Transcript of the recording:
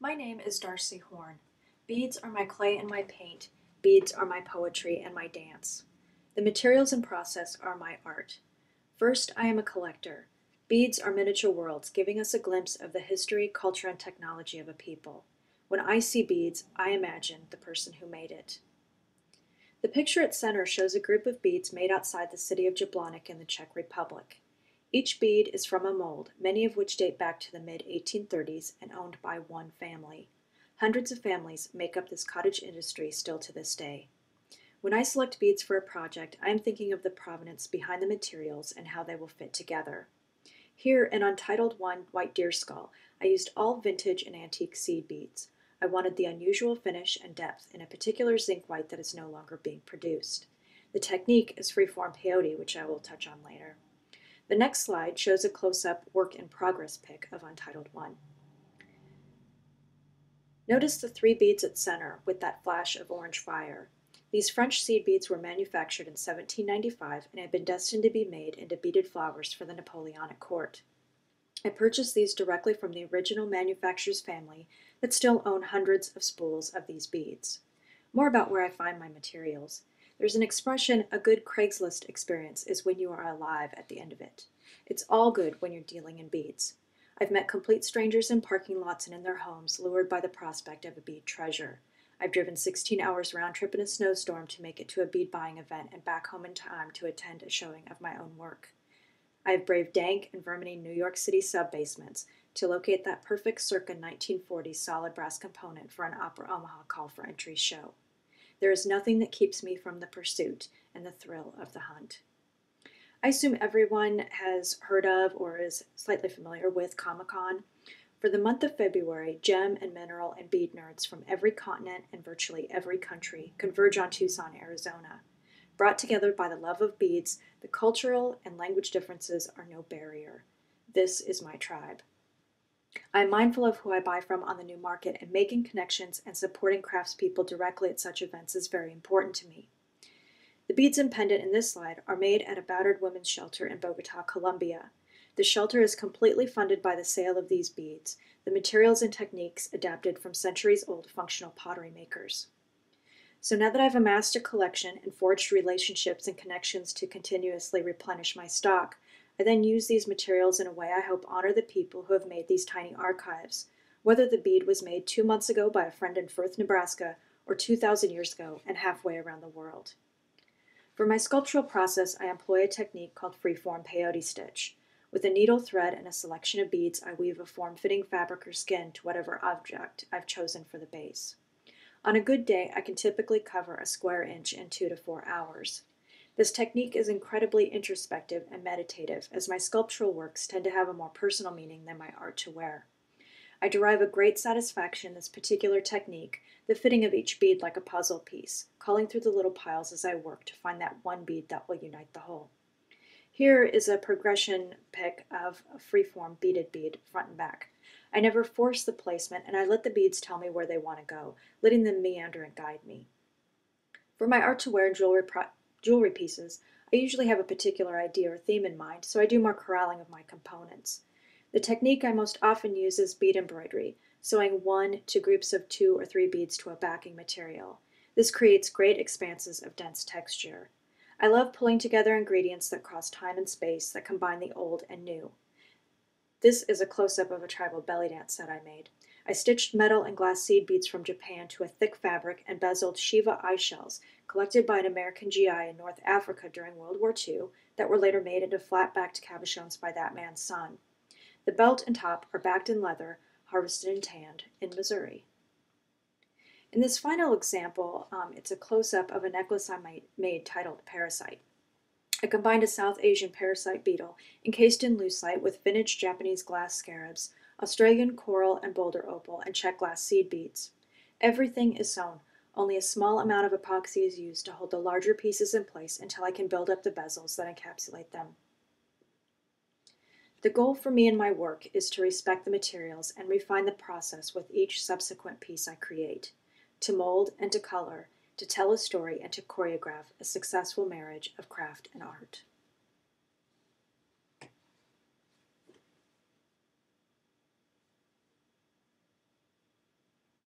My name is Darcy Horn. Beads are my clay and my paint. Beads are my poetry and my dance. The materials and process are my art. First, I am a collector. Beads are miniature worlds, giving us a glimpse of the history, culture, and technology of a people. When I see beads, I imagine the person who made it. The picture at center shows a group of beads made outside the city of Jablonec in the Czech Republic. Each bead is from a mold, many of which date back to the mid-1830s and owned by one family. Hundreds of families make up this cottage industry still to this day. When I select beads for a project, I am thinking of the provenance behind the materials and how they will fit together. Here, in Untitled 1 White Deer Skull, I used all vintage and antique seed beads. I wanted the unusual finish and depth in a particular zinc white that is no longer being produced. The technique is freeform peyote, which I will touch on later. The next slide shows a close-up work-in-progress pic of Untitled 1. Notice the three beads at center with that flash of orange fire. These French seed beads were manufactured in 1795 and had been destined to be made into beaded flowers for the Napoleonic court. I purchased these directly from the original manufacturer's family that still own hundreds of spools of these beads. More about where I find my materials. There's an expression, a good Craigslist experience is when you are alive at the end of it. It's all good when you're dealing in beads. I've met complete strangers in parking lots and in their homes, lured by the prospect of a bead treasure. I've driven 16 hours round trip in a snowstorm to make it to a bead buying event and back home in time to attend a showing of my own work. I have braved dank and verminy New York City sub-basements to locate that perfect circa 1940s solid brass component for an Opera Omaha call for entry show. There is nothing that keeps me from the pursuit and the thrill of the hunt. I assume everyone has heard of or is slightly familiar with Comic-Con. For the month of February, gem and mineral and bead nerds from every continent and virtually every country converge on Tucson, Arizona. Brought together by the love of beads, the cultural and language differences are no barrier. This is my tribe. I am mindful of who I buy from on the new market, and making connections and supporting craftspeople directly at such events is very important to me. The beads and pendant in this slide are made at a battered women's shelter in Bogota, Colombia. The shelter is completely funded by the sale of these beads, the materials and techniques adapted from centuries-old functional pottery makers. So now that I've amassed a collection and forged relationships and connections to continuously replenish my stock, I then use these materials in a way I hope honor the people who have made these tiny archives, whether the bead was made 2 months ago by a friend in Firth, Nebraska, or 2,000 years ago and halfway around the world. For my sculptural process, I employ a technique called freeform peyote stitch. With a needle, thread, and a selection of beads, I weave a form-fitting fabric or skin to whatever object I've chosen for the base. On a good day, I can typically cover a square inch in 2 to 4 hours. This technique is incredibly introspective and meditative, as my sculptural works tend to have a more personal meaning than my art to wear. I derive a great satisfaction in this particular technique, the fitting of each bead like a puzzle piece, calling through the little piles as I work to find that one bead that will unite the whole. Here is a progression pic of a freeform beaded bead, front and back. I never force the placement, and I let the beads tell me where they want to go, letting them meander and guide me. For my art to wear and jewelry pieces, I usually have a particular idea or theme in mind, so I do more corralling of my components. The technique I most often use is bead embroidery, sewing 1 to groups of 2 or 3 beads to a backing material. This creates great expanses of dense texture. I love pulling together ingredients that cross time and space, that combine the old and new. This is a close-up of a tribal belly dance set I made. I stitched metal and glass seed beads from Japan to a thick fabric and bezeled Shiva eye shells collected by an American GI in North Africa during World War II that were later made into flat-backed cabochons by that man's son. The belt and top are backed in leather, harvested and tanned in Missouri. In this final example, it's a close-up of a necklace I made titled Parasite. I combined a South Asian parasite beetle encased in lucite with vintage Japanese glass scarabs, Australian coral and boulder opal, and Czech glass seed beads. Everything is sewn. Only a small amount of epoxy is used to hold the larger pieces in place until I can build up the bezels that encapsulate them. The goal for me in my work is to respect the materials and refine the process with each subsequent piece I create, to mold and to color, to tell a story and to choreograph a successful marriage of craft and art.